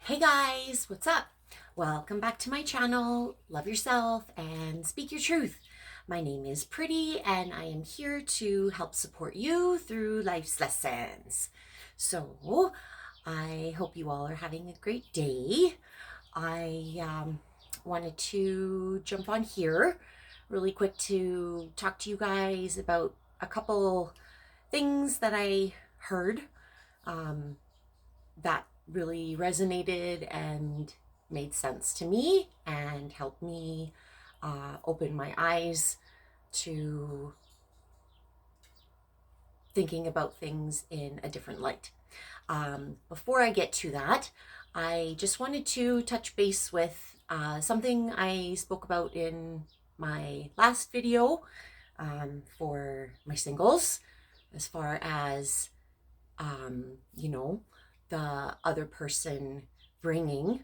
Hey guys, what's up? Welcome back to my channel. Love yourself and speak your truth. My name is Pretty and I am here to help support you through life's lessons. So, I hope you all are having a great day. I wanted to jump on here really quick to talk to you guys about a couple things that I heard um, that really resonated and made sense to me and helped me open my eyes to thinking about things in a different light. Before I get to that, I just wanted to touch base with something I spoke about in my last video for my singles, as far as you know, the other person bringing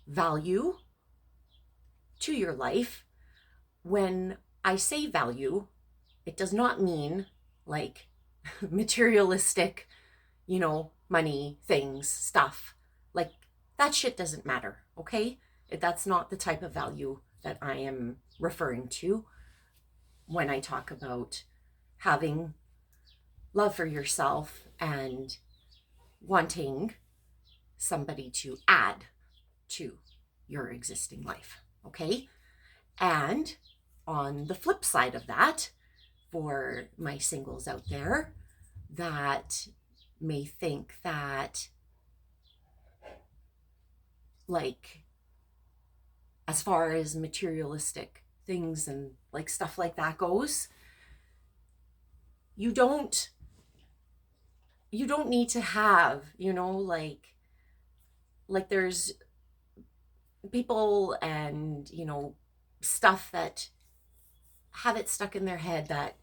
value to your life. When I say value, it does not mean like materialistic, money, things, stuff. Like that shit doesn't matter, okay? That's not the type of value that I am referring to when I talk about having love for yourself and wanting somebody to add to your existing life. Okay. And on the flip side of that, for my singles out there that may think that, like, as far as materialistic things and like stuff like that goes, you don't need to have, like there's people and stuff that have it stuck in their head that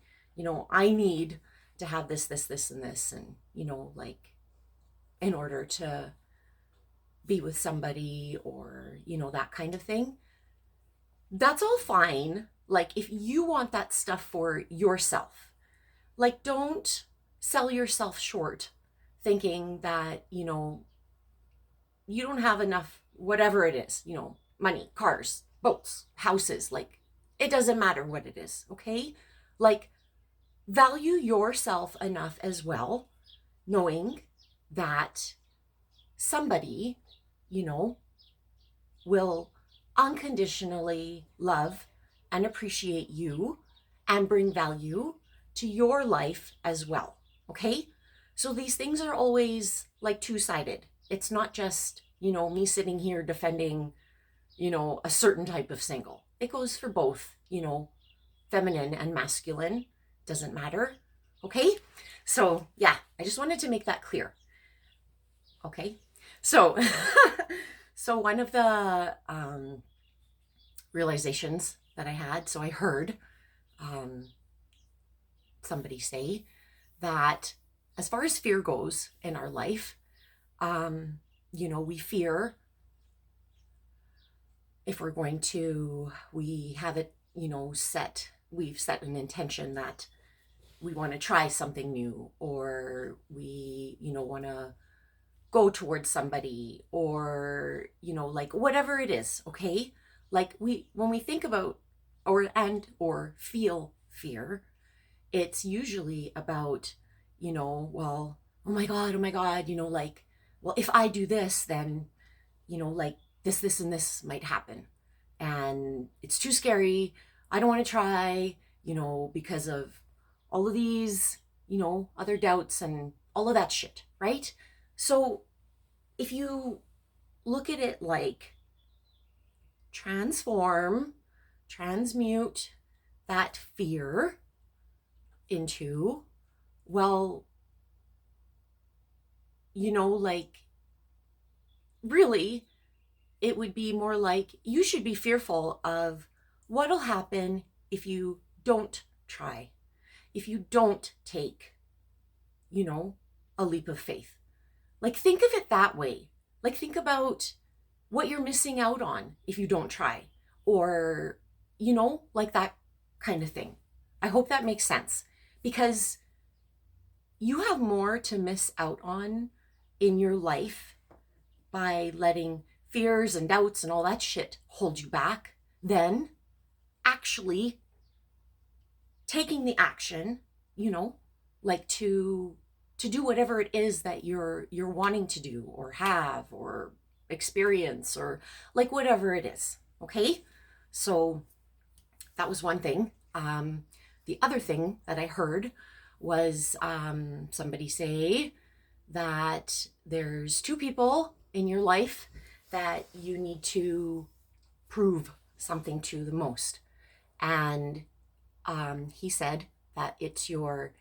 I need to have this and this, and like in order to be with somebody, or that kind of thing. That's all fine, like if you want that stuff for yourself. Like, don't sell yourself short thinking that you don't have enough, whatever it is, money, cars, boats, houses. Like, it doesn't matter what it is, okay? Like, value yourself enough as well, knowing that somebody, will unconditionally love and appreciate you and bring value to your life as well, okay? So these things are always like two-sided. It's not just, me sitting here defending, a certain type of single. It goes for both, feminine and masculine. Doesn't matter. Okay? So, yeah, I just wanted to make that clear. Okay? So, so one of the realizations that I had, so I heard um, somebody say that as far as fear goes in our life, we fear if we're going to, we have it, we've set an intention that we want to try something new, or we, want to go towards somebody, or, like whatever it is, okay? Like when we think about or feel fear, it's usually about, well, oh my God, like, well, if I do this, then, like this, and this might happen. And it's too scary. I don't want to try, because of all of these, other doubts and all of that shit, right? So if you look at it like transmute that fear into, well, like really, it would be more like you should be fearful of what'll happen if you don't try, if you don't take, a leap of faith. Like, think of it that way. Like, think about what you're missing out on if you don't try, or, like that kind of thing. I hope that makes sense, because you have more to miss out on in your life by letting fears and doubts and all that shit hold you back than actually taking the action, like to do whatever it is that you're wanting to do or have or experience or like whatever it is. Okay? So that was one thing. The other thing that I heard was somebody say that there's two people in your life that you need to prove something to the most. And he said that it's your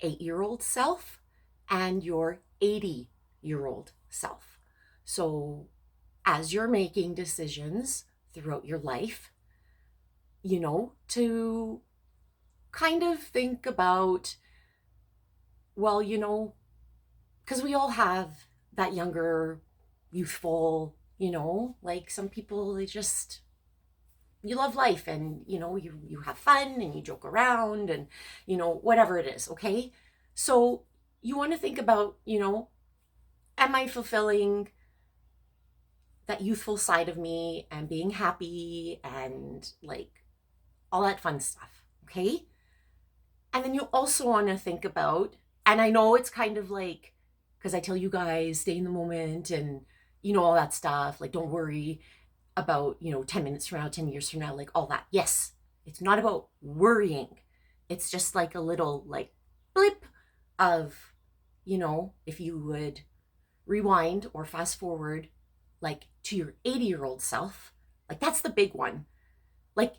8-year-old self and your 80-year-old self. So as you're making decisions throughout your life, to kind of think about, well, because we all have that younger, youthful, like some people, you love life and, you have fun and you joke around and, whatever it is, okay? So you want to think about, am I fulfilling that youthful side of me and being happy and like all that fun stuff, okay? And then you also want to think about, and I know it's kind of like, because I tell you guys, stay in the moment and, all that stuff, like don't worry about, 10 minutes from now, 10 years from now, like all that. Yes, it's not about worrying. It's just like a little like blip of, if you would rewind or fast forward like to your 80-year-old self, like that's the big one. Like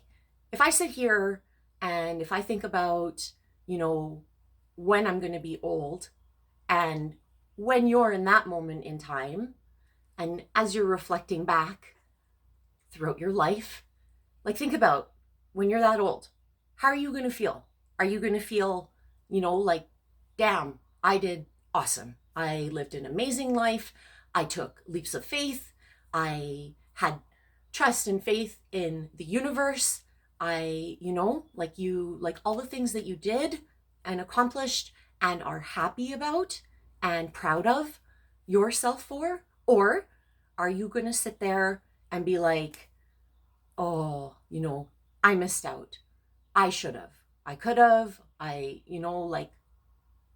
if I sit here and if I think about, when I'm going to be old and when you're in that moment in time, and as you're reflecting back throughout your life, like think about when you're that old, how are you going to feel? Are you going to feel, like, damn, I did awesome. I lived an amazing life. I took leaps of faith. I had trust and faith in the universe. I, like all the things that you did and accomplished and are happy about and proud of yourself for? Or are you going to sit there and be like, oh, I missed out. I should have. I could have. Like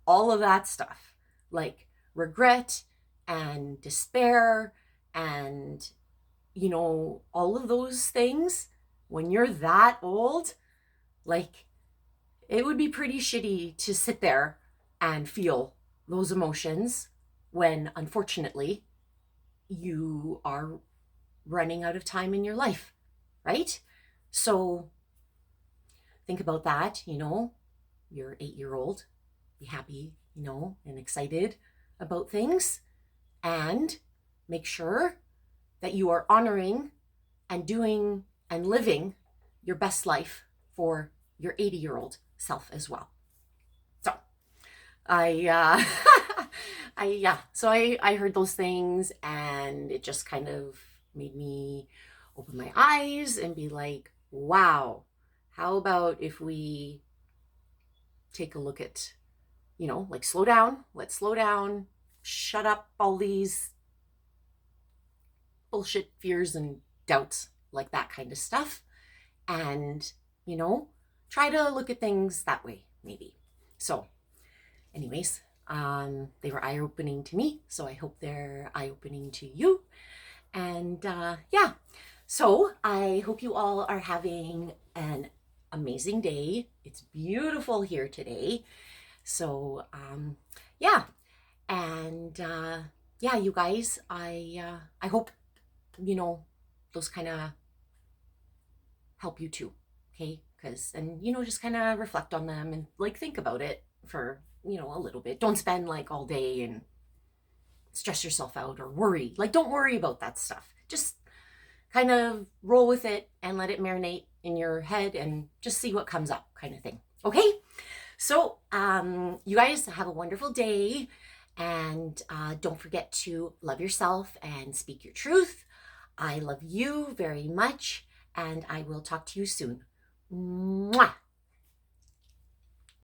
all of that stuff, like regret and despair and, all of those things. When you're that old, like it would be pretty shitty to sit there and feel those emotions when unfortunately you are running out of time in your life, right? So think about that, you're 8-year-old, be happy, and excited about things, and make sure that you are honoring and doing and living your best life for your 80-year-old self as well. So I heard those things and it just kind of made me open my eyes and be like, wow, how about if we take a look at, like slow down, let's slow down, shut up all these bullshit fears and doubts, like that kind of stuff. And, try to look at things that way, maybe. So anyways, they were eye-opening to me, so I hope they're eye-opening to you. And yeah, so I hope you all are having an amazing day. It's beautiful here today. So yeah, and yeah, you guys, I hope those kind of help you too. Okay, because and just kind of reflect on them and like think about it for a little bit. Don't spend like all day and stress yourself out or worry. Like don't worry about that stuff. Just kind of roll with it and let it marinate in your head and just see what comes up, kind of thing. Okay, so you guys have a wonderful day, and don't forget to love yourself and speak your truth. I love you very much, and I will talk to you soon. Mwah!